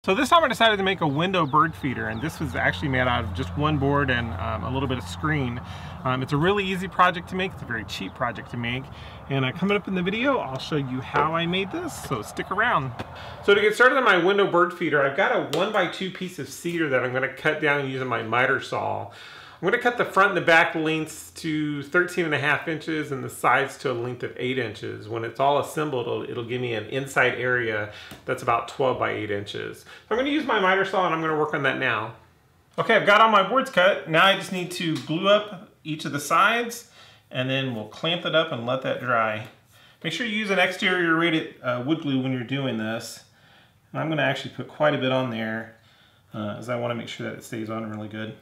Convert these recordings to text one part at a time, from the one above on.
So this time I decided to make a window bird feeder, and this was actually made out of just one board and a little bit of screen. It's a really easy project to make. It's a very cheap project to make. And coming up in the video, I'll show you how I made this, so stick around. So to get started on my window bird feeder, I've got a 1x2 piece of cedar that I'm going to cut down using my miter saw. I'm going to cut the front and the back lengths to 13.5 inches and the sides to a length of 8 inches. When it's all assembled, it'll give me an inside area that's about 12 by 8 inches. So I'm going to use my miter saw and I'm going to work on that now. Okay, I've got all my boards cut. Now I just need to glue up each of the sides and then we'll clamp it up and let that dry. Make sure you use an exterior rated wood glue when you're doing this. And I'm going to actually put quite a bit on there as I want to make sure that it stays on really good.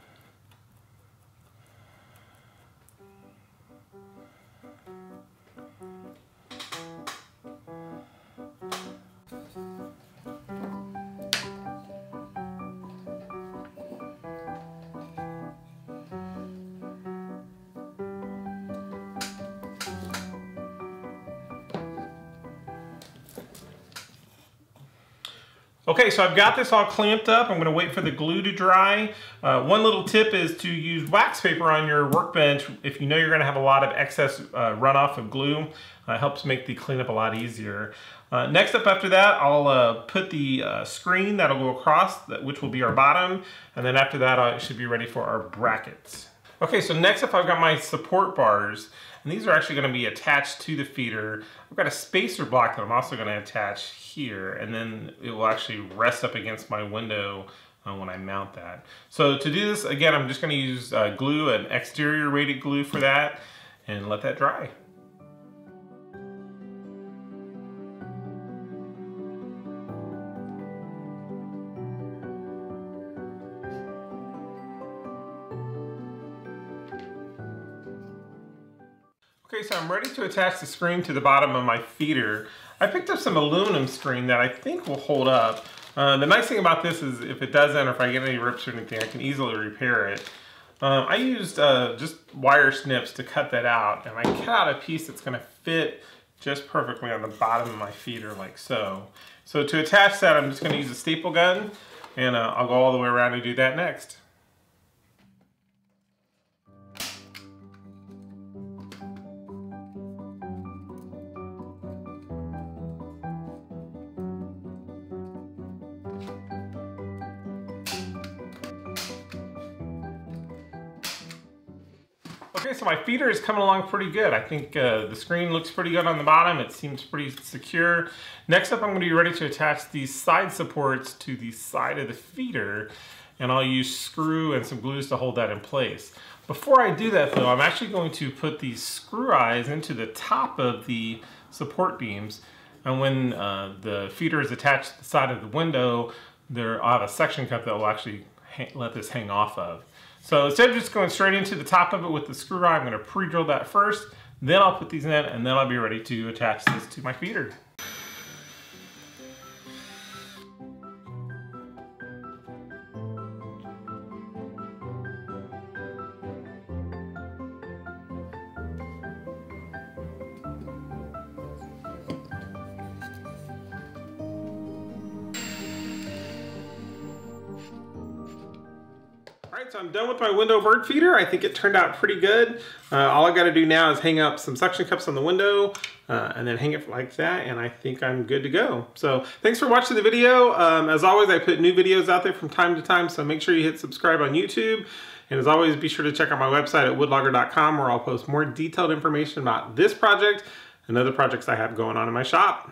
Okay, so I've got this all clamped up. I'm going to wait for the glue to dry. One little tip is to use wax paper on your workbench if you know you're going to have a lot of excess runoff of glue. It helps make the cleanup a lot easier. Next up after that, I'll put the screen that'll go across, which will be our bottom, and then after that it should be ready for our brackets. Okay, so next up I've got my support bars, and these are actually going to be attached to the feeder. I've got a spacer block that I'm also going to attach here, and then it will actually rest up against my window when I mount that. So to do this, again, I'm just going to use glue, an exterior rated glue for that, and let that dry. Okay, so I'm ready to attach the screen to the bottom of my feeder. I picked up some aluminum screen that I think will hold up. The nice thing about this is if it doesn't, or if I get any rips or anything, I can easily repair it. I used just wire snips to cut that out, and I cut out a piece that's going to fit just perfectly on the bottom of my feeder like so. So to attach that, I'm just going to use a staple gun, and I'll go all the way around and do that next. Okay, so my feeder is coming along pretty good. I think the screen looks pretty good on the bottom. It seems pretty secure. Next up, I'm going to be ready to attach these side supports to the side of the feeder, and I'll use screw and some glues to hold that in place. Before I do that though, I'm actually going to put these screw eyes into the top of the support beams, and when the feeder is attached to the side of the window, I'll have a suction cup that will actually let this hang off of. So instead of just going straight into the top of it with the screw eye, I'm going to pre-drill that first, then I'll put these in, and then I'll be ready to attach this to my feeder. Alright, so I'm done with my window bird feeder. I think it turned out pretty good. All I got to do now is hang up some suction cups on the window and then hang it like that, and I think I'm good to go. So thanks for watching the video. As always, I put new videos out there from time to time, so make sure you hit subscribe on YouTube. And as always, be sure to check out my website at woodlogger.com, where I'll post more detailed information about this project and other projects I have going on in my shop.